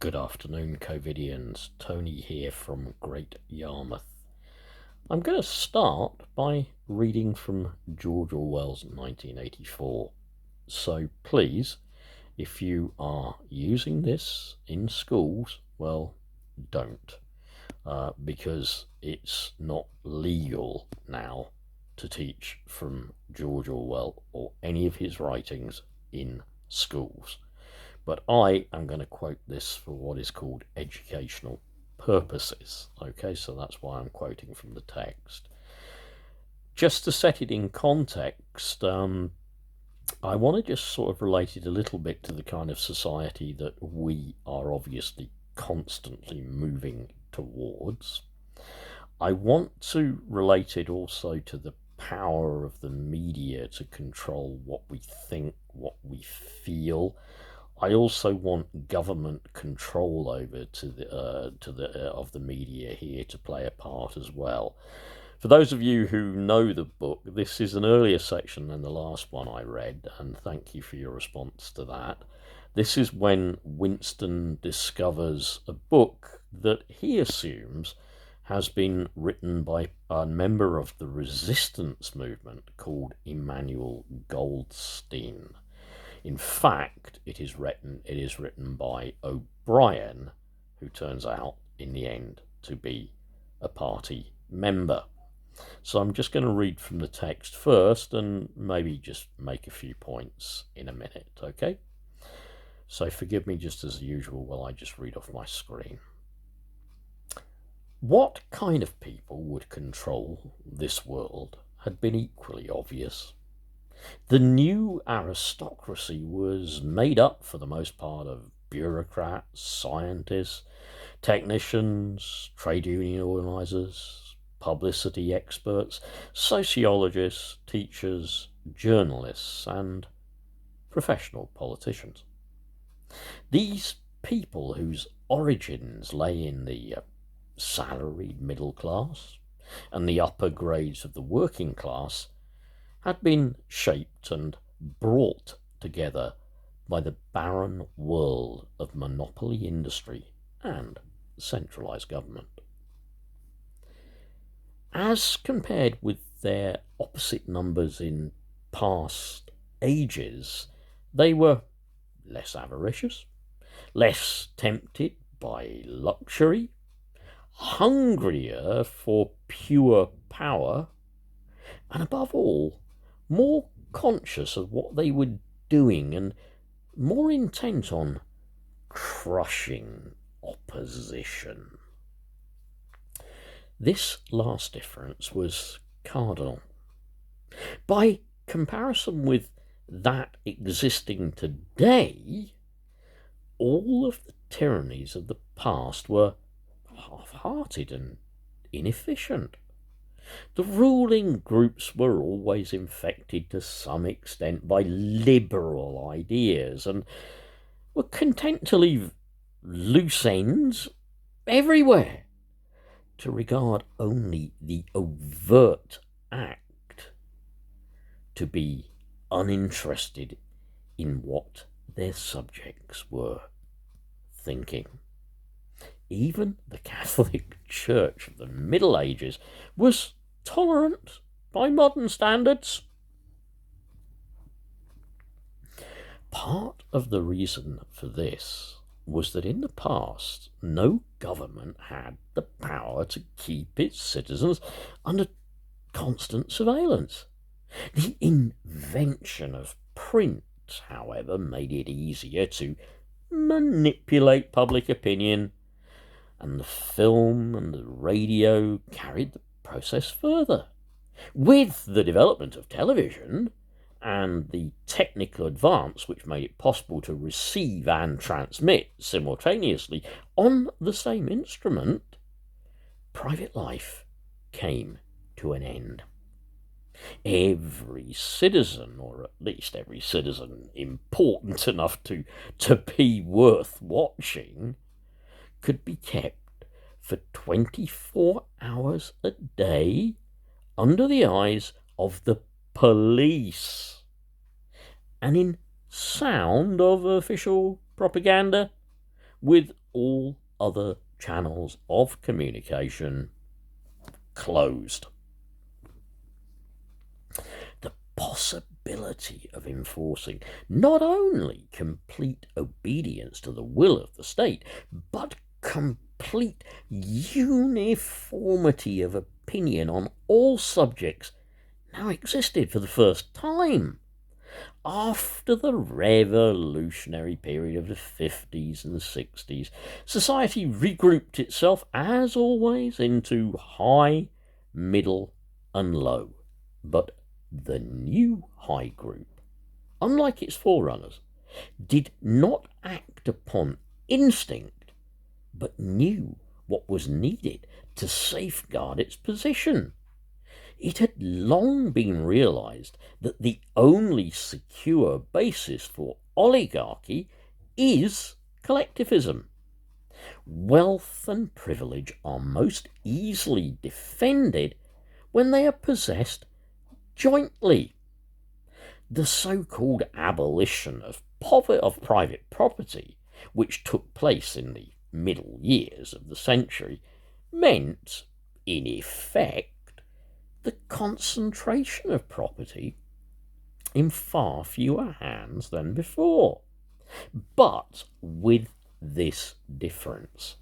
Good afternoon, Covidians. Tony here from Great Yarmouth. I'm going to start by reading from George Orwell's 1984. So please, if you are using this in schools, well, don't, because it's not legal now to teach from George Orwell or any of his writings in schools. But I am going to quote this for what is called educational purposes. Okay, so that's why I'm quoting from the text. Just to set it in context, I want to just sort of relate it a little bit to the kind of society that we are obviously constantly moving towards. I want to relate it also to the power of the media to control what we think, what we feel. I also want government control over of the media here to play a part as well. For those of you who know the book, this is an earlier section than the last one I read, and thank you for your response to that. This is when Winston discovers a book that he assumes has been written by a member of the resistance movement called Emmanuel Goldstein. In fact, it is written by O'Brien, who turns out in the end to be a party member. So I'm just going to read from the text first and maybe just make a few points in a minute, okay? So forgive me just as usual while I just read off my screen. What kind of people would control this world had been equally obvious. The new aristocracy was made up for the most part of bureaucrats, scientists, technicians, trade union organisers, publicity experts, sociologists, teachers, journalists, and professional politicians. These people, whose origins lay in the salaried middle class and the upper grades of the working class, had been shaped and brought together by the barren world of monopoly industry and centralised government. As compared with their opposite numbers in past ages, they were less avaricious, less tempted by luxury, hungrier for pure power, and above all, more conscious of what they were doing and more intent on crushing opposition. This last difference was cardinal. By comparison with that existing today, all of the tyrannies of the past were half-hearted and inefficient. The ruling groups were always infected to some extent by liberal ideas and were content to leave loose ends everywhere, to regard only the overt act, to be uninterested in what their subjects were thinking. Even the Catholic Church of the Middle Ages was tolerant by modern standards. Part of the reason for this was that in the past, no government had the power to keep its citizens under constant surveillance. The invention of print, however, made it easier to manipulate public opinion, and the film and the radio carried the process further. With the development of television and the technical advance which made it possible to receive and transmit simultaneously on the same instrument, private life came to an end. Every citizen, or at least every citizen important enough to be worth watching, could be kept for 24 hours a day under the eyes of the police and in sound of official propaganda with all other channels of communication closed. The possibility of enforcing not only complete obedience to the will of the state, but complete uniformity of opinion on all subjects now existed for the first time. After the revolutionary period of the 50s and 60s, society regrouped itself, as always, into high, middle, and low. But the new high group, unlike its forerunners, did not act upon instinct, but knew what was needed to safeguard its position. It had long been realized that the only secure basis for oligarchy is collectivism. Wealth and privilege are most easily defended when they are possessed jointly. The so-called abolition of private property, which took place in the middle years of the century, meant, in effect, the concentration of property in far fewer hands than before. But with this difference.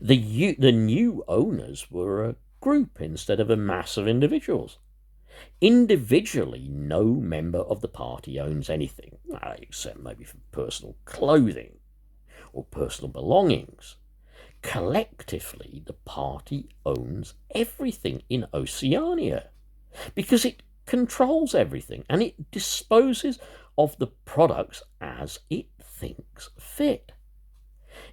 The new owners were a group instead of a mass of individuals. Individually, no member of the party owns anything, except maybe for personal clothing or personal belongings. Collectively, the party owns everything in Oceania because it controls everything and it disposes of the products as it thinks fit.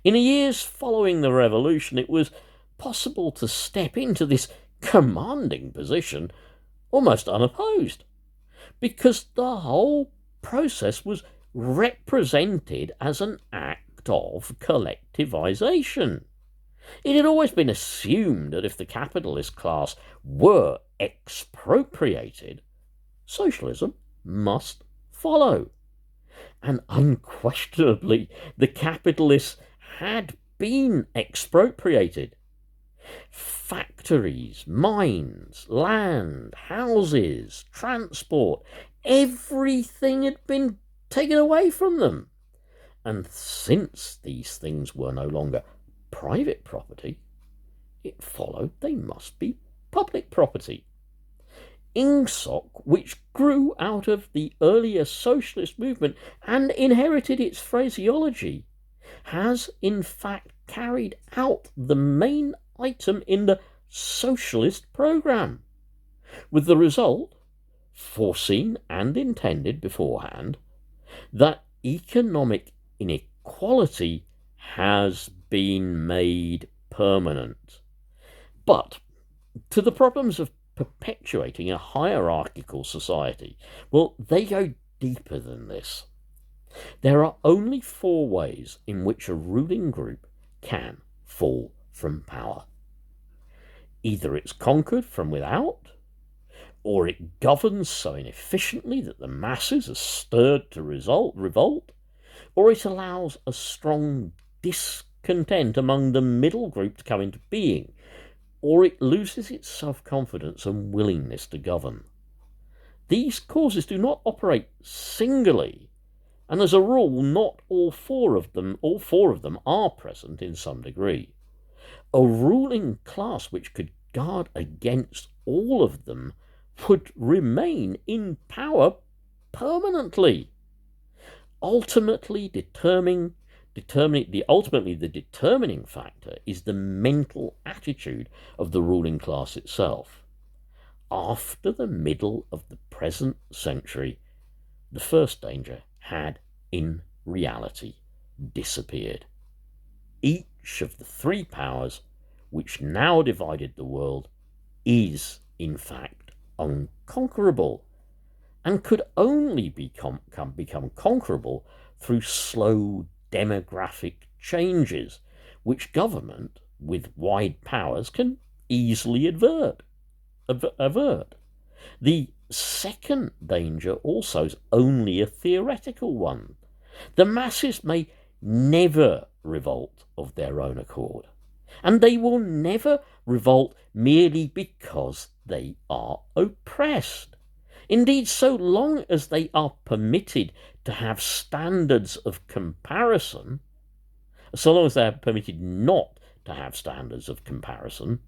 In the years following the revolution, it was possible to step into this commanding position almost unopposed because the whole process was represented as an act of collectivization. It had always been assumed that if the capitalist class were expropriated, socialism must follow. And unquestionably, the capitalists had been expropriated. Factories, mines, land, houses, transport, everything had been taken away from them. And since these things were no longer private property, it followed they must be public property. Ingsoc, which grew out of the earlier socialist movement and inherited its phraseology, has in fact carried out the main item in the socialist program, with the result, foreseen and intended beforehand, that economic inequality has been made permanent. But to the problems of perpetuating a hierarchical society, well, they go deeper than this. There are only 4 ways in which a ruling group can fall from power. Either it's conquered from without, or it governs so inefficiently that the masses are stirred to revolt, or it allows a strong discontent among the middle group to come into being, or it loses its self-confidence and willingness to govern. These causes do not operate singly, and as a rule, not all four of them are present in some degree. A ruling class which could guard against all of them would remain in power permanently. Ultimately, the determining factor is the mental attitude of the ruling class itself. After the middle of the present century, the first danger had, in reality, disappeared. Each of the 3 powers which now divided the world is, in fact, unconquerable, and could only become conquerable through slow demographic changes, which government, with wide powers, can easily avert. The second danger also is only a theoretical one. The masses may never revolt of their own accord. And they will never revolt merely because they are oppressed. Indeed, so long as they are permitted to have standards of comparison, so long as they are permitted not to have standards of comparison,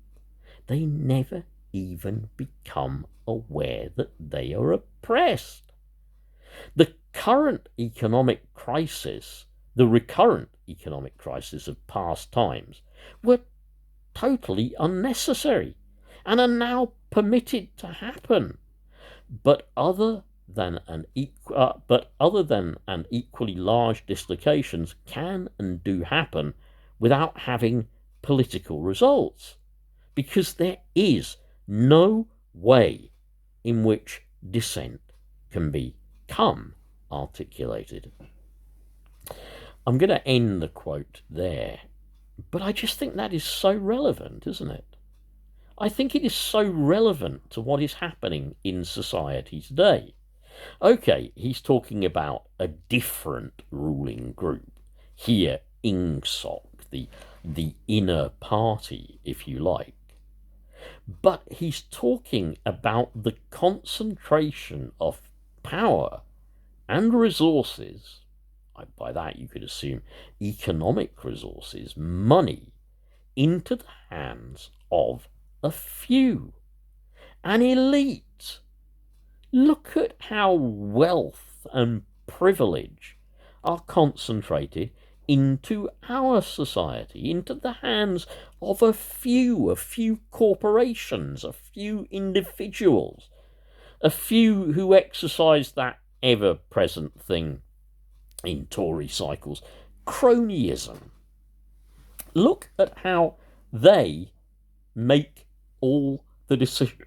they never even become aware that they are oppressed. The current economic crisis, the recurrent economic crisis of past times, were totally unnecessary and are now permitted to happen. But other than an equally large dislocations can and do happen without having political results, because there is no way in which dissent can become articulated. I'm going to end the quote there, but I just think that is so relevant, isn't it? I think it is so relevant to what is happening in society today. Okay, he's talking about a different ruling group. Here, INGSOC, the inner party, if you like. But he's talking about the concentration of power and resources. By that you could assume economic resources, money, into the hands of a few, an elite. Look at how wealth and privilege are concentrated into our society, into the hands of a few corporations, a few individuals, a few who exercise that ever-present thing in Tory cycles, cronyism. Look at how they make all the decisions.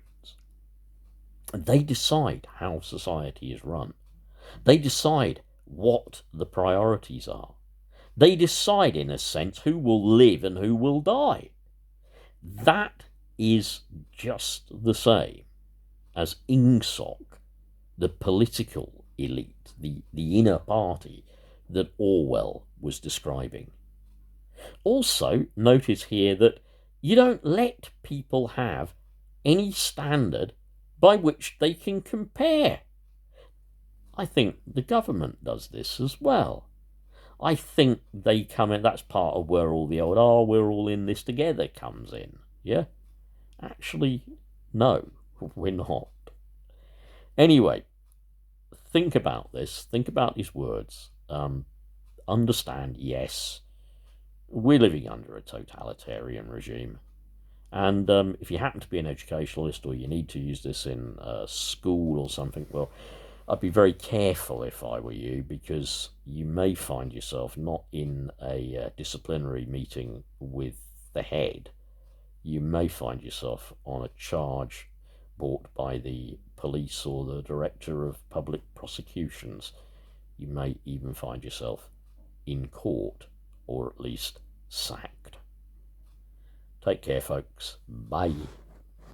They decide how society is run. They decide what the priorities are. They decide, in a sense, who will live and who will die. That is just the same as INGSOC, the political elite, the inner party that Orwell was describing. Also, notice here that you don't let people have any standard by which they can compare. I think the government does this as well. I think they come in, that's part of where all the old, we're all in this together comes in. Yeah? Actually, no, we're not. Anyway, think about this. Think about these words. Understand, yes, we're living under a totalitarian regime. And if you happen to be an educationalist or you need to use this in school or something, well, I'd be very careful if I were you, because you may find yourself not in a disciplinary meeting with the head. You may find yourself on a charge brought by the police or the director of public prosecutions. You may even find yourself in court, or at least sacked. Take care, folks. Bye.